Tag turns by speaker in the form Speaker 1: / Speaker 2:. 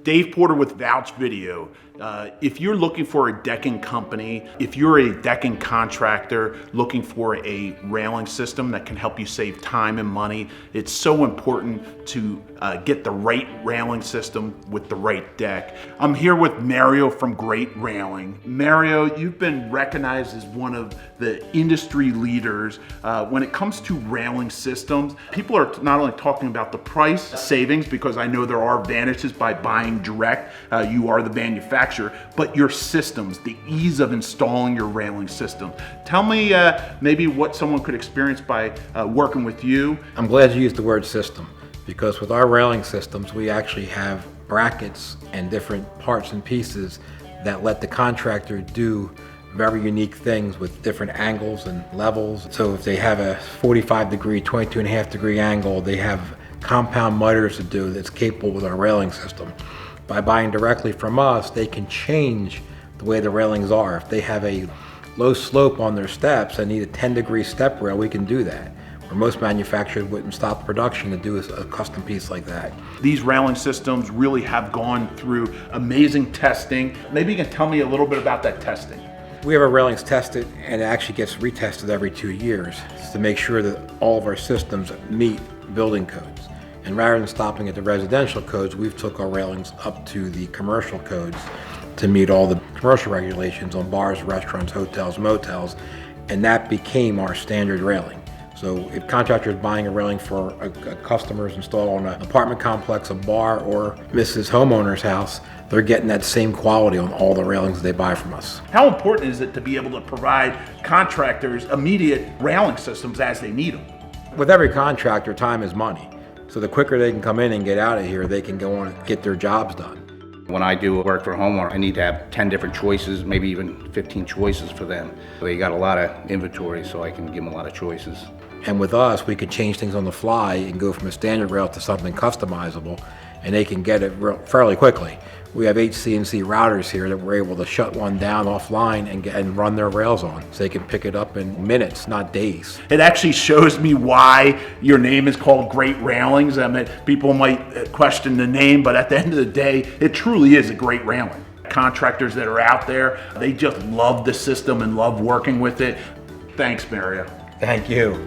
Speaker 1: Dave Porter with Vouch Video. If you're looking for a decking company, if you're a decking contractor looking for a railing system that can help you save time and money, it's so important to get the right railing system with the right deck. I'm here with Mario from Great Railing. Mario, you've been recognized as one of the industry leaders when it comes to railing systems. People are not only talking about the price savings, because I know there are advantages by buying direct, you are the manufacturer, but your systems, the ease of installing your railing system. Tell me maybe what someone could experience by working with you.
Speaker 2: I'm glad you used the word system, because with our railing systems, we actually have brackets and different parts and pieces that let the contractor do very unique things with different angles and levels. So if they have a 45 degree, 22.5 degree angle, they have compound miters to do that's capable with our railing system. By buying directly from us, they can change the way the railings are. If they have a low slope on their steps and need a 10-degree step rail, we can do that. Where most manufacturers wouldn't stop production to do a custom piece like that.
Speaker 1: These railing systems really have gone through amazing testing. Maybe you can tell me a little bit about that testing.
Speaker 2: We have our railings tested, and it actually gets retested every 2 years to make sure that all of our systems meet building codes. And rather than stopping at the residential codes, we've took our railings up to the commercial codes to meet all the commercial regulations on bars, restaurants, hotels, motels, and that became our standard railing. So if contractors buying a railing for a customer's installed on an apartment complex, a bar, or Mrs. Homeowner's house, they're getting that same quality on all the railings they buy from us.
Speaker 1: How important is it to be able to provide contractors immediate railing systems as they need them?
Speaker 2: With every contractor, time is money. So the quicker they can come in and get out of here, they can go on and get their jobs done.
Speaker 3: When I do work for a homeowner, I need to have 10 different choices, maybe even 15 choices for them. They got a lot of inventory, so I can give them a lot of choices.
Speaker 2: And with us, we can change things on the fly and go from a standard rail to something customizable, and they can get it fairly quickly. We have 8 CNC routers here that we're able to shut one down offline and run their rails on, so they can pick it up in minutes, not days.
Speaker 1: It actually shows me why your name is called Great Railings. I mean, people might question the name, but at the end of the day, it truly is a great railing. Contractors that are out there, they just love the system and love working with it. Thanks, Mario.
Speaker 2: Thank you.